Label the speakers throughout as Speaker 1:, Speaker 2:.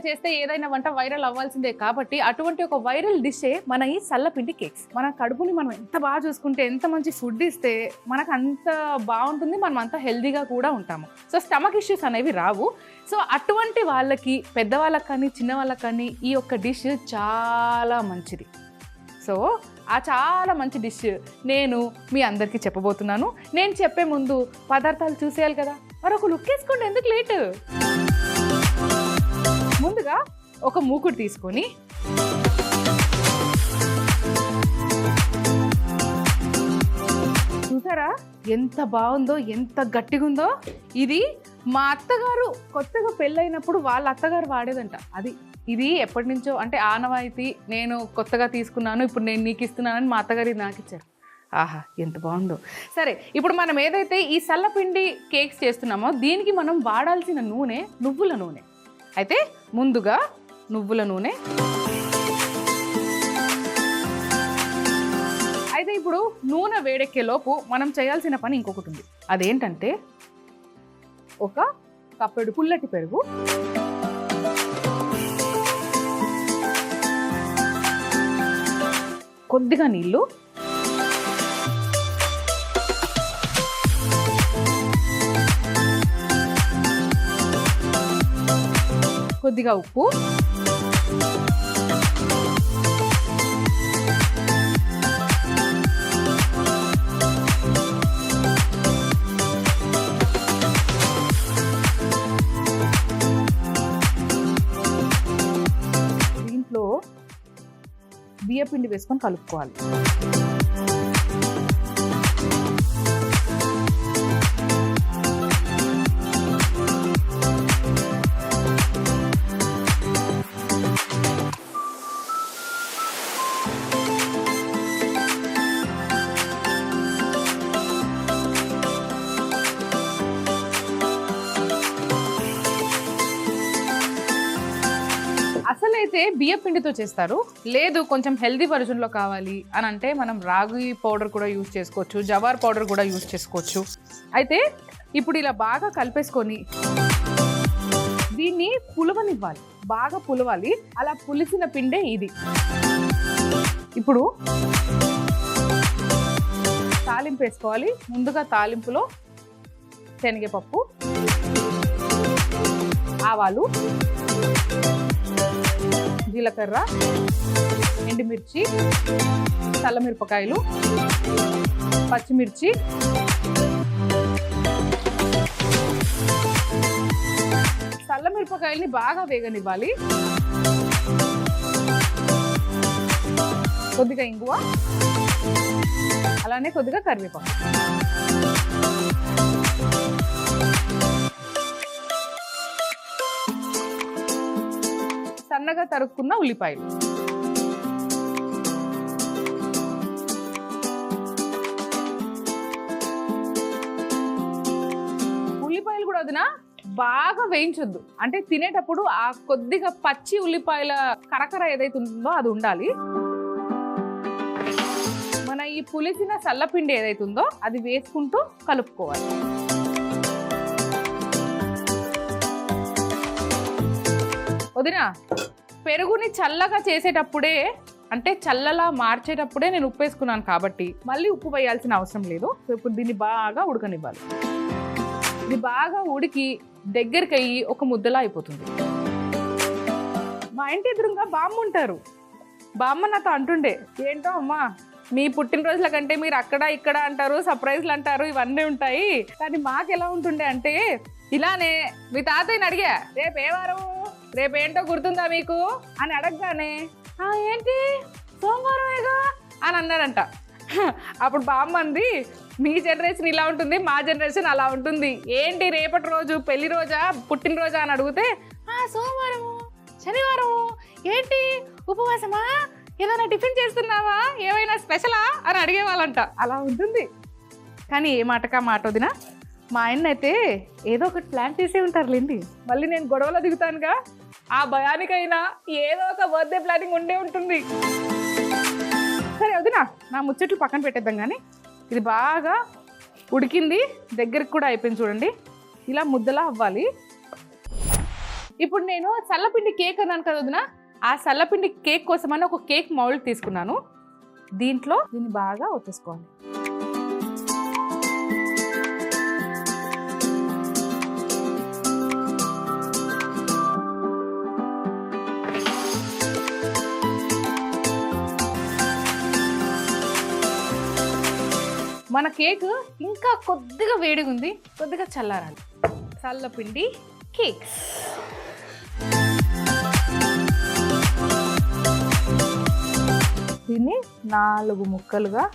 Speaker 1: చేస్తే ఏదైనా వంట వైరల్ అవ్వాల్సిందే కాబట్టి అటువంటి ఒక వైరల్ డిషే మన ఈ సల్లపిండి కేక్స్. మన కడుపుని మనం ఎంత బాగా చూసుకుంటే, ఎంత మంచి ఫుడ్ ఇస్తే మనకు అంత బాగుంటుంది, మనం అంత హెల్దీగా కూడా ఉంటాము. సో స్టమక్ ఇష్యూస్ అనేవి రావు. సో అటువంటి వాళ్ళకి, పెద్దవాళ్ళకి కానీ చిన్న వాళ్ళకి కానీ ఈ యొక్క డిష్ చాలా మంచిది. సో ఆ చాలా మంచి డిష్ నేను మీ అందరికీ చెప్పబోతున్నాను. నేను చెప్పే ముందు పదార్థాలు చూసేయాలి కదా, మరొక లుక్ వేసుకోండి, ఎందుకు లేటు. ముందుగా ఒక మూకుడు తీసుకొని చూసారా ఎంత బాగుందో, ఎంత గట్టిగా ఉందో. ఇది మా అత్తగారు కొత్తగా పెళ్ళైనప్పుడు వాళ్ళ అత్తగారు వాడేదంట. ఇది ఎప్పటి నుంచో అంటే ఆనవాయితీ, నేను కొత్తగా తీసుకున్నాను, ఇప్పుడు నేను నీకు ఇస్తున్నానని మా అత్తగారు ఇది నాకు ఇచ్చారు. ఆహా ఎంత బాగుందో. సరే, ఇప్పుడు మనం ఏదైతే ఈ సల్లపిండి కేక్స్ చేస్తున్నామో దీనికి మనం వాడాల్సిన నూనె నువ్వుల నూనె. అయితే ముందుగా నువ్వుల నూనె. అయితే ఇప్పుడు నూనె వేడెక్కే లోపు మనం చేయాల్సిన పని ఇంకొకటి ఉంది. అదేంటంటే ఒక కప్పెడు పుల్లటి పెరుగు, కొద్దిగా నీళ్ళు, కొద్దిగా ఉప్పు, దీంట్లో బియ్యపిండి వేసుకొని కలుపుకోవాలి. అసలైతే బియ్య పిండితో చేస్తారు, లేదు కొంచెం హెల్దీ వర్జన్లో కావాలి అని అంటే మనం రాగి పౌడర్ కూడా యూజ్ చేసుకోవచ్చు, జవార్ పౌడర్ కూడా యూజ్ చేసుకోవచ్చు. అయితే ఇప్పుడు ఇలా బాగా కలిపేసుకొని దీన్ని పులవనివ్వాలి, బాగా పులవాలి. అలా పులిసిన పిండే ఇది. ఇప్పుడు తాలింపు వేసుకోవాలి. ముందుగా తాలింపులో శనగపప్పు, ఆవాలు, జీలకర్ర, ఎండుమిర్చి, చల్లమిరపకాయలు, పచ్చిమిర్చి, చల్లమిరపకాయల్ని బాగా వేగనివ్వాలి. కొద్దిగా ఇంగువ, అలానే కొద్దిగా కరివేపాకు. సన్నగా తరుక్కున్న ఉల్లిపాయలు, ఉల్లిపాయలు కూడా వదినా బాగా వేయించొద్దు. అంటే తినేటప్పుడు ఆ కొద్దిగా పచ్చి ఉల్లిపాయల కరకర ఏదైతే ఉంటుందో అది ఉండాలి. మన ఈ పులిసిన సల్లపిండి ఏదైతే ఉందో అది వేసుకుంటూ కలుపుకోవాలి. వదినా పెరుగుని చల్లగా చేసేటప్పుడే, అంటే చల్లలా మార్చేటప్పుడే నేను ఉప్పు వేసుకున్నాను కాబట్టి మళ్ళీ ఉప్పు వేయాల్సిన అవసరం లేదు. సో ఇప్పుడు దీన్ని బాగా ఉడకనివ్వాలి. ఇది బాగా ఉడికి దగ్గరికి అయ్యి ఒక ముద్దలా అయిపోతుంది. మా ఇంటి ఎదురుగా బామ్మ ఉంటారు. బామ్మ నాతో అంటుండే, ఏంటో అమ్మా మీ పుట్టినరోజుల కంటే మీరు అక్కడ ఇక్కడ అంటారు, సర్ప్రైజ్లు అంటారు, ఇవన్నీ ఉంటాయి, కానీ మాకు ఎలా ఉంటుండే అంటే ఇలానే మీ తాతయ్యని అడిగా, రేపేవారం, రేపేంటో గుర్తుందా మీకు అని అడగగానే ఏంటి సోమవారమేగా అని అన్నారంట. అప్పుడు బామ్మంది, మీ జనరేషన్ ఇలా ఉంటుంది, మా జనరేషన్ అలా ఉంటుంది, ఏంటి రేపటి రోజు పెళ్లి రోజా పుట్టినరోజా అని అడిగితే సోమవారము శనివారము ఏంటి ఉపవాసమా, ఏదైనా టిఫిన్ చేస్తున్నావా, ఏమైనా స్పెషలా అని అడిగేవాళ్ళంట. అలా ఉంటుంది. కానీ ఏ మాటకా మాట వదినా, మా ఆయన అయితే ఏదో ఒకటి ప్లాన్ చేసే ఉంటారులేండి. మళ్ళీ నేను గొడవలో దిగుతానుగా, ఆ భయానికైనా ఏదో ఒక బర్త్డే ప్లానింగ్ ఉండే ఉంటుంది. సరే వదినా, నా ముచ్చట్లు పక్కన పెట్టేద్దాం. కానీ ఇది బాగా ఉడికింది, దగ్గరికి కూడా అయిపోయింది చూడండి. ఇలా ముద్దలా అవ్వాలి. ఇప్పుడు నేను చల్లపిండి కేక్ అన్నాను కదా వదినా, ఆ చల్లపిండి కేక్ కోసమని ఒక కేక్ మౌల్డ్ తీసుకున్నాను. దీంట్లో దీన్ని బాగా ఒత్తేసుకోవాలి. మన కేక్ ఇంకా కొద్దిగా వేడిగా ఉంది, కొద్దిగా చల్లారాలి. చల్లపిండి కేక్స్. దీన్ని 4 ముక్కలుగా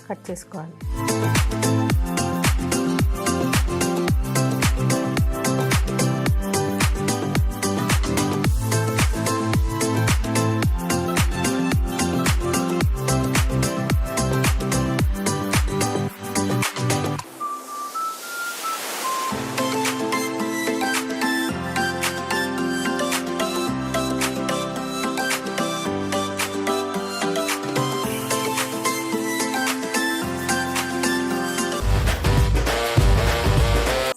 Speaker 1: కట్ చేసుకోవాలి.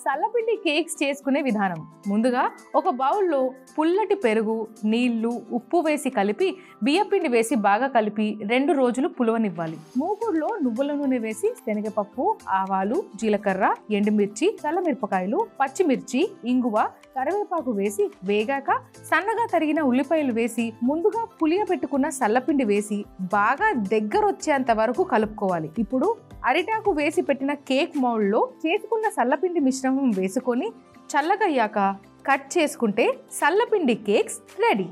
Speaker 1: చల్లపిండి కేక్స్ చేసుకునే విధానం. ముందుగా ఒక బౌల్లో పుల్లటి పెరుగు, నీళ్లు, ఉప్పు వేసి కలిపి బియ్యపిండి వేసి బాగా కలిపి 2 రోజులు పులవనివ్వాలి. మూకుడులో నువ్వుల నూనె వేసి శనగపప్పు, ఆవాలు, జీలకర్ర, ఎండుమిర్చి, చల్లమిరపకాయలు, పచ్చిమిర్చి, ఇంగువ, కరివేపాకు వేసి వేగాక సన్నగా తరిగిన ఉల్లిపాయలు వేసి ముందుగా పులియబెట్టుకున్న చల్లపిండి వేసి బాగా దగ్గరొచ్చేంత వరకు కలుపుకోవాలి. ఇప్పుడు అరిటాకు వేసి పెట్టిన కేక్ మౌల్డ్లో చేసుకున్న చల్లపిండి మిశ్రమం వేసుకొని చల్లగయ్యాక కట్ చేసుకుంటే చల్లపిండి కేక్స్ రెడీ.